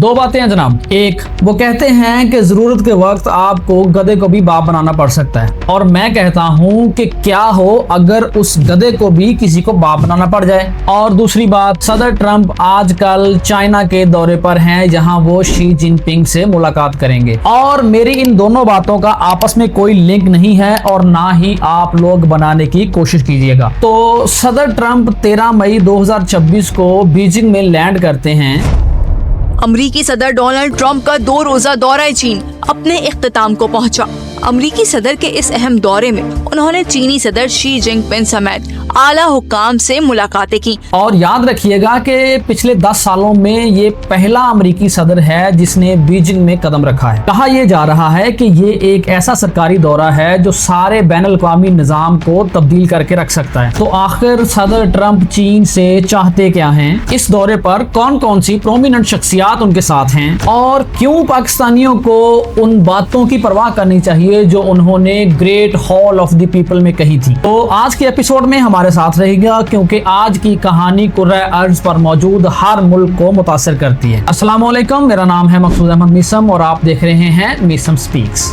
दो बातें हैं जनाब। एक, वो कहते हैं कि जरूरत के वक्त आपको गधे को भी बाप बनाना पड़ सकता है, और मैं कहता हूँ कि क्या हो अगर उस गधे को भी किसी को बाप बनाना पड़ जाए। और दूसरी बात, सदर ट्रंप आजकल चाइना के दौरे पर हैं, जहां वो शी जिनपिंग से मुलाकात करेंगे, और मेरी इन दोनों बातों का आपस में कोई लिंक नहीं है और ना ही आप लोग बनाने की कोशिश कीजिएगा। तो सदर ट्रंप 13 मई 2026 को बीजिंग में लैंड करते हैं। अमरीकी सदर डोनाल्ड ट्रंप का 2 रोजा दौरा चीन अपने इख्तिताम को पहुंचा। अमरीकी सदर के इस अहम दौरे में उन्होंने चीनी सदर शी जिनपिंग समेत आला हुक्काम से मुलाकातें की। और याद रखिएगा कि पिछले 10 सालों में ये पहला अमरीकी सदर है जिसने बीजिंग में कदम रखा है। कहा यह जा रहा है कि ये एक ऐसा सरकारी दौरा है जो सारे बैनुल-अक़वामी निज़ाम को तब्दील करके रख सकता है। तो आखिर सदर ट्रंप चीन से चाहते क्या हैं? इस दौरे पर कौन कौन सी प्रोमिनेंट शख्सियात उनके साथ हैं, और क्यों पाकिस्तानियों को उन बातों की परवाह करनी चाहिए जो उन्होंने great hall of the people में कही थी। तो आज के एपिसोड में हमारे साथ रहेगा, क्योंकि आज की कहानी कुर्रा अर्ज पर मौजूद हर मुल्क को मुतासिर करती है। अस्सलाम वालेकुम, मेरा नाम है मकसूद अहमद मीसम और आप देख रहे हैं मीसम स्पीक्स।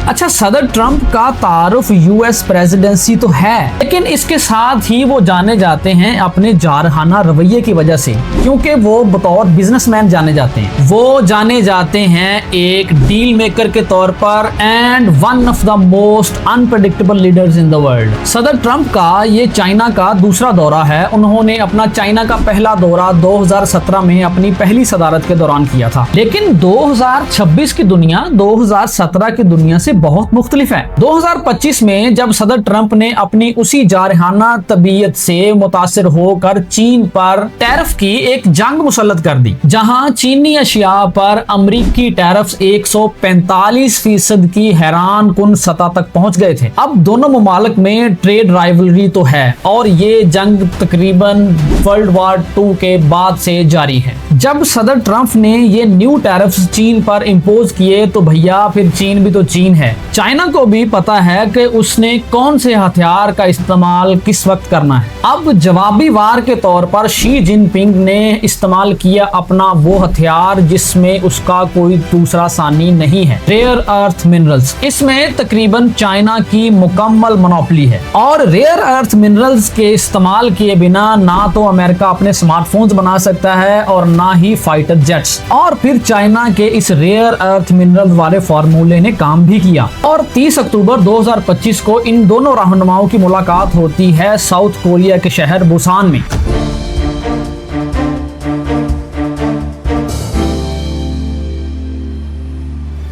अच्छा, सदर ट्रंप का तारुफ यूएस प्रेसिडेंसी तो है, लेकिन इसके साथ ही वो जाने जाते हैं अपने जारहाना रवैये की वजह से, क्योंकि वो बतौर बिजनेसमैन जाने जाते हैं। वो जाने जाते हैं एक डील मेकर के तौर पर and one of the most unpredictable leaders in the world. सदर ट्रंप का ये चाइना का दूसरा दौरा है। उन्होंने अपना चाइना का पहला दौरा 2017 में अपनी पहली सदारत के दौरान किया था, लेकिन 2026 की दुनिया 2017 की दुनिया से बहुत मुख्तलिफ है। 2025 में जब सदर ट्रंप ने अपनी उसी जारहाना तबीयत से मुतासिर होकर चीन पर टैरिफ की एक जंग मुसल्लत कर दी, जहां चीनी अशिया पर अमरीकी टैरिफ्स 145% की हैरान कुन सतह तक पहुंच गए थे। अब दोनों मुमालिक में ट्रेड राइवलरी तो है, और ये जंग तकरीबन वर्ल्ड वॉर 2 के बाद से जारी है। जब सदर ट्रंप ने ये न्यू टैरिफ्स चीन पर इम्पोज किए तो भैया फिर चीन भी तो चीन है। चाइना को भी पता है कि उसने कौन से हथियार का इस्तेमाल किस वक्त करना है। अब जवाबी वार के तौर पर शी जिनपिंग ने इस्तेमाल किया अपना वो हथियार जिसमें उसका कोई दूसरा सानी नहीं है, रेयर अर्थ मिनरल्स। इसमें तकरीबन चाइना की मुकम्मल मोनोपोली है, और रेयर अर्थ मिनरल्स के इस्तेमाल किए बिना ना तो अमेरिका अपने स्मार्टफोन्स बना सकता है और ना ही फाइटर जेट्स। और फिर चाइना के इस रेयर अर्थ मिनरल्स वाले फॉर्मूले ने काम भी किया, और 30 अक्टूबर 2025 को इन दोनों रहनुमाओं की मुलाकात होती है साउथ कोरिया के शहर बुसान में।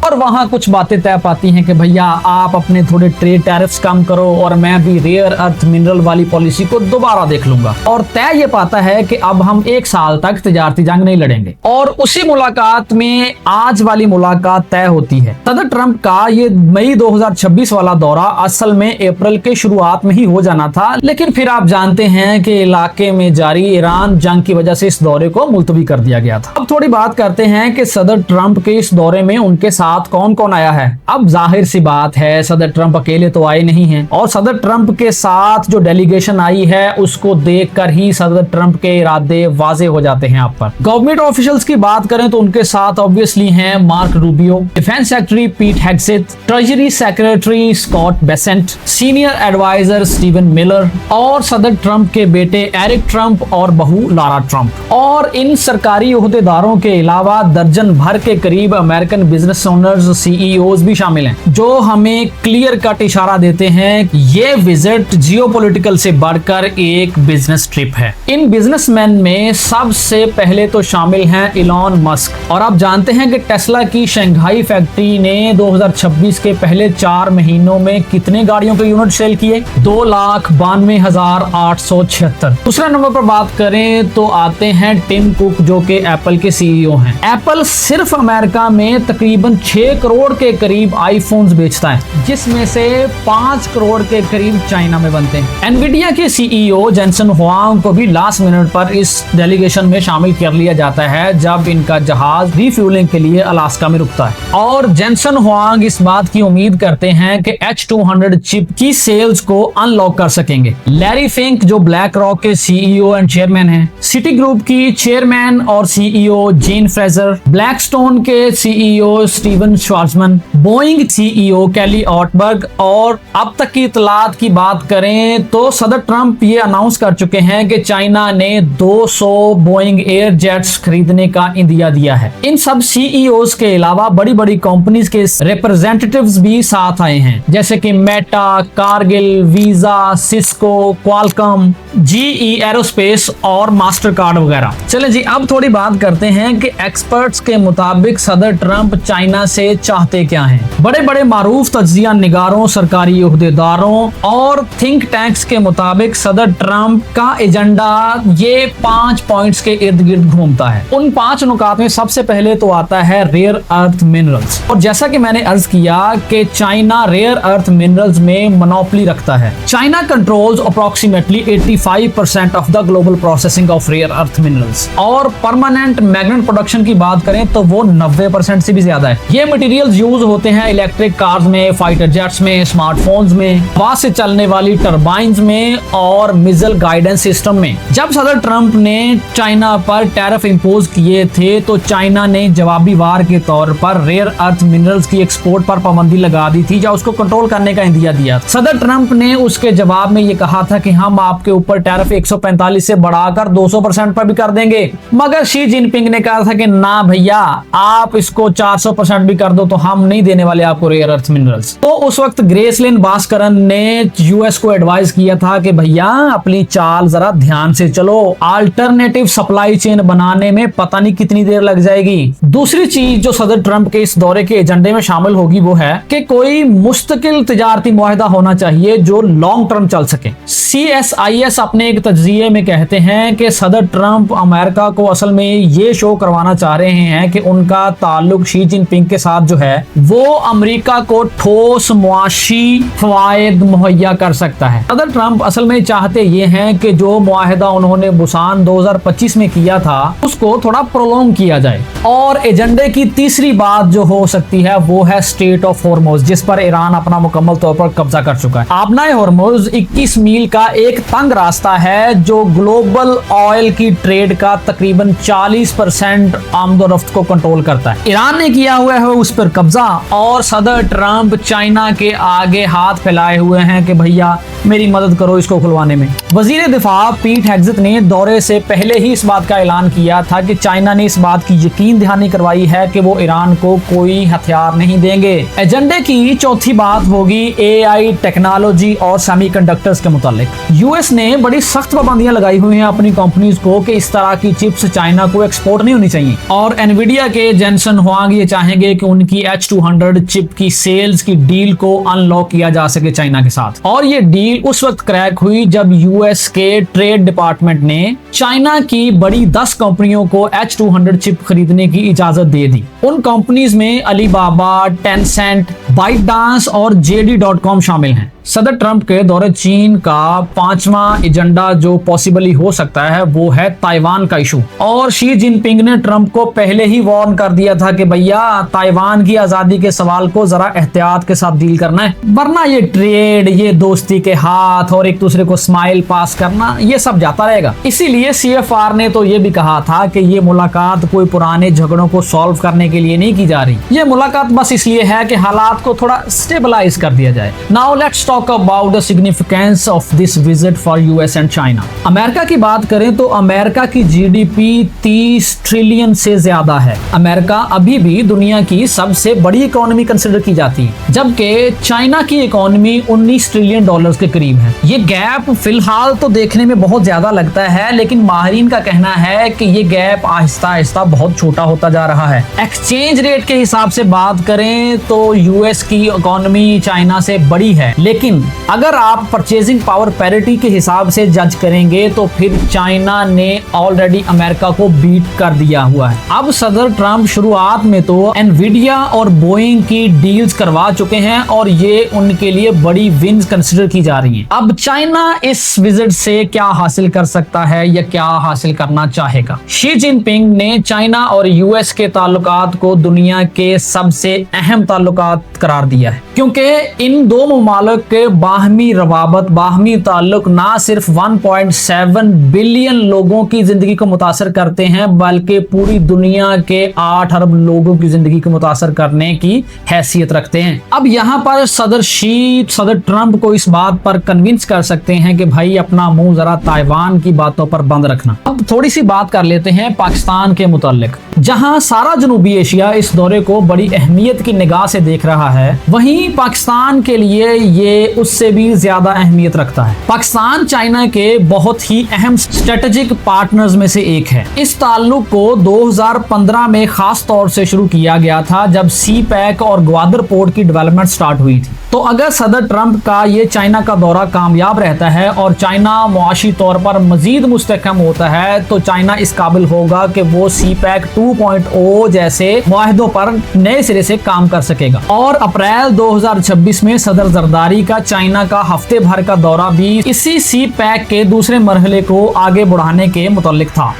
और वहां कुछ बातें तय पाती हैं कि भैया आप अपने थोड़े ट्रेड टैरिफ्स कम करो और मैं भी रेयर अर्थ मिनरल वाली पॉलिसी को दोबारा देख लूंगा। और तय ये पाता है कि अब हम 1 साल तक तिजारती जंग नहीं लड़ेंगे। और उसी मुलाकात में आज वाली मुलाकात तय होती है। सदर ट्रंप का ये मई 2026 वाला दौरा असल में अप्रैल के शुरुआत में ही हो जाना था, लेकिन फिर आप जानते हैं कि इलाके में जारी ईरान जंग की वजह से इस दौरे को मुलतवी कर दिया गया था। अब थोड़ी बात करते हैं कि सदर ट्रंप के इस दौरे में उनके साथ कौन कौन आया है। अब जाहिर सी बात है सदर ट्रंप अकेले तो आए नहीं हैं, और सदर ट्रंप के साथ जो डेलीगेशन आई है उसको देखकर ही सदर ट्रंप के इरादे वाजे हो जाते हैं आप पर। गवर्नमेंट ऑफिशियल्स की बात करें तो उनके साथ ऑब्वियसली हैं Marco Rubio, defence secretary Pete Hegseth, treasury secretary Scott Bessent, senior adviser Steven Miller, और सदर ट्रंप के बेटे एरिक ट्रंप और बहू लारा ट्रंप। और इन सरकारी ओहदेदारों के अलावा दर्जन भर के करीब अमेरिकन बिजनेस ओनर्स, सीईओज भी शामिल हैं, जो हमें क्लियर कट इशारा देते हैं ये विजिट जियोपॉलिटिकल से बढ़कर एक बिजनेस ट्रिप है। इन बिजनेसमैन में सबसे पहले तो शामिल हैं इलॉन मस्क, और आप जानते हैं कि टेस्ला की शंघाई फैक्ट्री ने 2026 के पहले 4 महीनों में कितने गाड़ियों के यूनिट सेल किए? 2,92,876। दूसरा नंबर पर बात करें तो आते हैं टिम कुक, जो कि एप्पल के सीईओ हैं। एप्पल सिर्फ अमेरिका में तकरीबन 6 6 करोड़ के करीब आईफोन्स बेचता है, जिसमें से 5 करोड़ के करीब चाइना में बनते हैं। एनवीडिया के सीईओ जेनसन हुआंग को भी लास्ट मिनट पर इस डेलीगेशन में शामिल कर लिया जाता है जब इनका जहाज रिफ्यूलिंग के लिए अलास्का में रुकता है। और जेनसन हुआंग इस बात की उम्मीद करते हैं कि H200 चिप की सेल्स को अनलॉक कर सकेंगे। लैरी फिंक जो ब्लैक रॉक के सीईओ एंड चेयरमैन हैं, सिटी ग्रुप की चेयरमैन और सीईओ जीन फ्रेजर, ब्लैकस्टोन के सीईओ स्टीवन श्वार्ज़मैन, बोइंग सीईओ कैली ऑटबर्ग, और अब तक की इतलात की बात करें तो सदर ट्रंप ये अनाउंस कर चुके हैं कि चाइना ने 200 बोइंग एयर जेट्स खरीदने का इंदिया दिया है। इन सब सीईओज के अलावा बड़ी बड़ी कंपनीज के रिप्रेजेंटेटिव्स भी साथ आए हैं, जैसे कि Meta, Kargil, visa, Cisco, Qualcomm, GE aerospace और मास्टर कार्ड वगैरह। चले जी, अब थोड़ी बात करते हैं कि एक्सपर्ट्स के मुताबिक सदर ट्रंप चाइना से चाहते क्या हैं। बड़े बड़े मारूफ तज्जिया निगारों, सरकारी ओहदेदारों और थिंक टैंक्स के मुताबिक सदर ट्रंप का एजेंडा ये 5 पॉइंट्स के इर्द गिर्द घूमता है। उन 5 नुकात में सबसे पहले तो आता है रेयर अर्थ मिनरल्स। और जैसा कि मैंने अर्ज किया कि चाइना रेयर अर्थ मिनरल्स में मोनोपोली रखता है। China controls approximately 85% of the global processing of rare earth minerals, और परमानेंट मैग्नेट प्रोडक्शन की बात करें तो वो 90% से भी ज्यादा है। ये मटेरियल्स यूज होते हैं इलेक्ट्रिक कार्स में, फाइटर जेट्स में, स्मार्टफोन्स में, हवा से चलने वाली टर्बाइंस में और मिसाइल गाइडेंस सिस्टम में। जब सदर ट्रंप ने चाइना पर टैरिफ इंपोज किए थे तो चाइना ने जवाबी वार के तौर पर रेयर अर्थ मिनरल्स की एक्सपोर्ट पर पाबंदी लगा दी थी या उसको कंट्रोल करने का इंदिया दिया। सदर ट्रंप ने उसके जवाब में ये कहा था कि हम आपके ऊपर टैरिफ 145 से बढ़ाकर 200% पर भी कर देंगे, मगर शी जिनपिंग ने कहा था कि ना भैया, आप इसको 400% भी कर दो तो हम नहीं देने वाले आपको रेयर अर्थ मिनरल्स। तो उस वक्त ग्रेसलिन भास्करन ने यूएस को एडवाइस किया था कि भैया अपनी चाल जरा ध्यान से चलो, अल्टरनेटिव सप्लाई चेन बनाने में पता नहीं कितनी देर लग जाएगी। दूसरी चीज जो सदर ट्रंप के इस दौरे के एजेंडे में शामिल होगी वो है कि कोई मुस्तकिल तिजारती मुआहदा होना चाहिए जो लॉन्ग टर्म चल सके। CSIS अपने एक तज्जिये में कहते हैं कि सदर ट्रंप अमेरिका को असल में ये शो करवाना चाह रहे हैं कि उनका ताल्लुक शी जिनपिंग के साथ जो है वो अमेरिका को ठोस मुआशी फवायद मुहैया कर सकता है। सदर ट्रंप असल में चाहते ये हैं कि जो मुआहदा उन्होंने बुसान 2025 में किया था उसको थोड़ा प्रोलॉन्ग किया जाए। और एजेंडे की तीसरी बात जो हो सकती है वो है स्ट्रेट ऑफ हॉर्मुज, जिस पर ईरान अपना मुकम्मल तौर पर कब्जा कर चुका है। आबनाए हॉर्मुज 21 मील का एक तंग रास्ता है जो ग्लोबल ऑयल की ट्रेड का तकरीबन 40% आमदोरफ्त को कंट्रोल करता है। ईरान ने किया हुआ है उस पर कब्जा, और सदर ट्रंप चाइना के आगे हाथ फैलाए हुए हैं कि भैया मेरी मदद करो इसको खुलवाने में। वजीर दिफा पीट हेग्सेथ ने दौरे से पहले ही इस बात का ऐलान किया था कि चाइना ने इस बात की यकीन दहानी करवाई है कि वो ईरान को कोई हथियार नहीं देंगे। एजेंडे की चौथी बात होगी AI टेक्नोलॉजी और सेमीकंडक्टर्स के मुतालिक। यूएस ने बड़ी सख्त पाबंदियां लगाई हुई हैं अपनी कंपनीज को कि इस तरह की चिप्स चाइना को एक्सपोर्ट नहीं होनी चाहिए। और एनवीडिया के जेनसन हुआंग ये चाहेंगे कि उनकी H200 चिप की सेल्स की डील को अनलॉक किया जा सके चाइना के साथ। और ये डील उस वक्त क्रैक हुई जब यूएस के ट्रेड डिपार्टमेंट ने चाइना की बड़ी 10 कंपनियों को H200 चिप खरीदने की इजाजत दे दी। उन कंपनीज में अलीबाबा, टेंसेंट, बाइटडांस और JD.com शामिल हैं। सदर ट्रंप के दौरे चीन का 5वां एजेंडा जो पॉसिबली हो सकता है वो है ताइवान का इशू। और शी जिनपिंग ने ट्रंप को पहले ही वार्न कर दिया था कि भैया ताइवान की आजादी के सवाल को जरा एहतियात के साथ डील करना है, वरना ये ट्रेड, ये दोस्ती के हाथ और एक दूसरे को स्माइल पास करना, ये सब जाता रहेगा। इसीलिए CFR ने तो ये भी कहा था कि ये मुलाकात कोई पुराने झगड़ों को सॉल्व करने के लिए नहीं की जा रही, ये मुलाकात बस इसलिए है कि हालात को थोड़ा स्टेबलाइज कर दिया जाए। Now let's talk about the significance of this visit for US and China। America की बात करें तो अमेरिका की GDP 30 ट्रिलियन से ज्यादा है। अमेरिका अभी भी दुनिया की सबसे बड़ी इकोनॉमी कंसिडर की जाती है, जबकि चाइना की इकोनॉमी 19 ट्रिलियन डॉलर्स के करीब है। ये गैप फिलहाल तो देखने में बहुत ज्यादा लगता है, लेकिन माहिरीन का कहना है कि ये गैप आहिस्ता आहिस्ता बहुत छोटा होता जा रहा है। एक्सचेंज रेट के हिसाब से बात करें तो यूएस की इकोनॉमी चाइना से बड़ी है, लेकिन लेकिन अगर आप परचेजिंग पावर पैरिटी के हिसाब से जज करेंगे तो फिर चाइना ने ऑलरेडी अमेरिका को बीट कर दिया हुआ है। अब सदर ट्रंप शुरुआत में तो एनवीडिया और बोइंग की डील्स करवा चुके हैं और ये उनके लिए बड़ी विन्स कंसिडर की जा रही हैं। अब चाइना इस विजिट से क्या हासिल कर सकता है या क्या हासिल करना चाहेगा? शी जिनपिंग ने चाइना और यूएस के ताल्लुकात को दुनिया के सबसे अहम ताल्लुकात करार दिया है, क्योंकि इन दो मुमालिक के बाहमी रवाबत, बाहमी ताल्लुक ना सिर्फ 1.7 बिलियन लोगों की जिंदगी को मुतासर करते हैं बल्कि पूरी दुनिया के 8 अरब लोगों की जिंदगी को मुतासर करने की हैसियत रखते हैं। अब यहाँ पर सदर ट्रंप को इस बात पर कन्विंस कर सकते हैं कि भाई अपना मुंह जरा ताइवान की बातों पर बंद रखना। अब थोड़ी सी बात कर लेते हैं पाकिस्तान के मुतालिक। जहां सारा जनूबी एशिया इस दौरे को बड़ी अहमियत की निगाह से देख रहा है, वहीं पाकिस्तान के लिए ये उससे भी ज्यादा अहमियत रखता है। पाकिस्तान चाइना के बहुत ही अहम स्ट्रेटेजिक पार्टनर्स में से एक है। इस ताल्लुक को 2015 में खास तौर से शुरू किया गया था जब सी पैक और ग्वादर पोर्ट की डेवलपमेंट स्टार्ट हुई थी। तो अगर सदर ट्रंप का ये चाइना का दौरा कामयाब रहता है और चाइना मुआशी तौर पर मजीद मुस्तहकम होता है तो चाइना इस काबिल होगा कि वो सी पैक 2.0 जैसे मुआहदों पर नए सिरे से काम कर सकेगा। और अप्रैल 2026 में सदर जरदारी का चाइना का हफ्ते भर का दौरा भी इसी सी पैक के दूसरे मरहले को आगे बढ़ाने के मुताल्लिक था।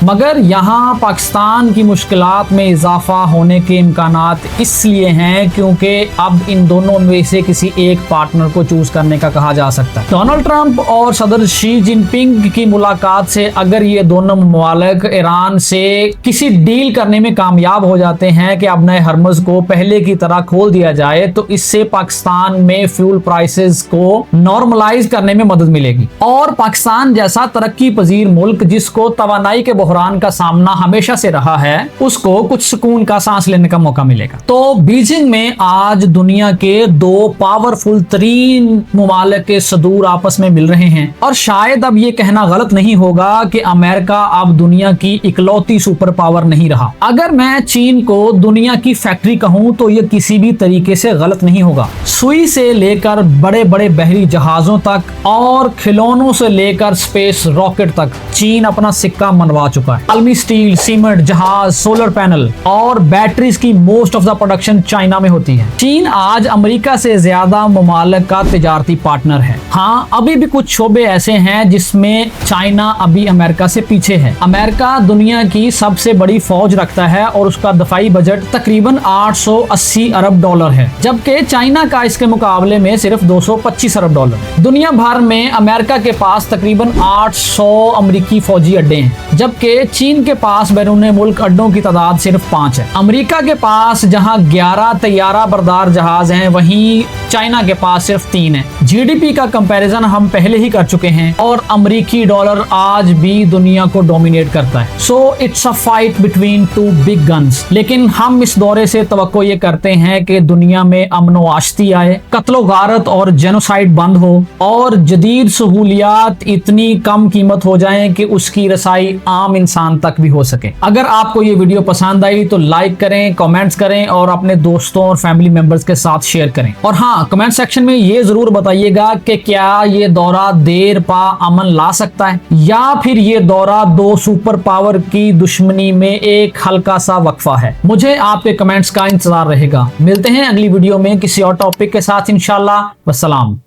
मगर यहाँ पाकिस्तान की मुश्किलात में इजाफा होने के इम्कानात इसलिए हैं क्योंकि अब इन दोनों में से किसी एक पार्टनर को चूज करने का कहा जा सकता है। डोनाल्ड ट्रंप और सदर शी जिनपिंग की मुलाकात से अगर ये दोनों ममालिक ईरान से किसी डील करने में कामयाब हो जाते हैं कि अब नए हरमुज को पहले की तरह खोल दिया जाए तो इससे पाकिस्तान में फ्यूल प्राइसेस को नॉर्मलाइज करने में मदद मिलेगी और पाकिस्तान जैसा तरक्की पजीर मुल्क जिसको तवानाई के बहरान का सामना हमेशा से रहा है उसको कुछ सुकून का सांस लेने का मौका मिलेगा। तो बीजिंग में आज दुनिया के दो पावरफुल तरीन मुमालिक के सदूर आपस में मिल रहे हैं और शायद अब ये कहना गलत नहीं होगा कि अमेरिका अब दुनिया की इकलौती सुपर पावर नहीं रहा। अगर मैं चीन को दुनिया की फैक्ट्री कहूं तो ये किसी भी तरीके से गलत नहीं होगा। सुई से लेकर बड़े बड़े बहरी जहाजों तक और खिलौनों से लेकर स्पेस रॉकेट तक चीन अपना सिक्का मनवा चुका है। अलमी स्टील, सीमेंट, जहाज, सोलर पैनल और बैटरीज की most of the production China में होती है। चीन आज अमेरिका से ज्यादा मुमालिक का तिजारती पार्टनर है। हाँ, अभी भी कुछ शोबे ऐसे हैं जिसमें चाइना अभी अमेरिका से पीछे है। अमेरिका दुनिया की सबसे बड़ी फौज रखता है और उसका दफाई बजट तकरीबन 880 अरब डॉलर है, जबकि चाइना का इसके मुकाबले में सिर्फ 225 अरब डॉलर। दुनिया भर में अमेरिका के पास तकरीबन 800 अमेरिकी फौजी अड्डे हैं, जबकि चीन के पास बैरून मुल्क अड्डों की तादाद सिर्फ 5 है। अमेरिका के पास जहां 11 तैयारा बरदार जहाज हैं, वहीं चाइना के पास सिर्फ 3 है। जीडीपी का कंपैरिजन हम पहले ही कर चुके हैं और अमेरिकी डॉलर आज भी दुनिया को डोमिनेट करता है। So it's a fight between two big guns. लेकिन हम इस दौरे से तवक्को ये करते हैं कि दुनिया में अमन व आश्ती आए, कत्लो गारत और जेनोसाइड बंद हो और जदीद सहूलियात इतनी कम कीमत हो जाएं कि उसकी रसाई आम इंसान तक भी हो सके। अगर आपको ये वीडियो पसंद आई तो लाइक करें, कमेंट्स करें और अपने दोस्तों और फैमिली मेंबर्स के साथ शेयर करें। और हाँ, कमेंट सेक्शन में ये जरूर बताइएगा कि क्या ये दौरा देर पा अमन ला सकता है या फिर ये दौरा दो सुपर पावर की दुश्मनी में एक हल्का सा वक्फा है। मुझे आपके कमेंट्स का इंतजार रहेगा। मिलते हैं अगली वीडियो में किसी और टॉपिक के साथ इंशाल्लाह। वस्सलाम।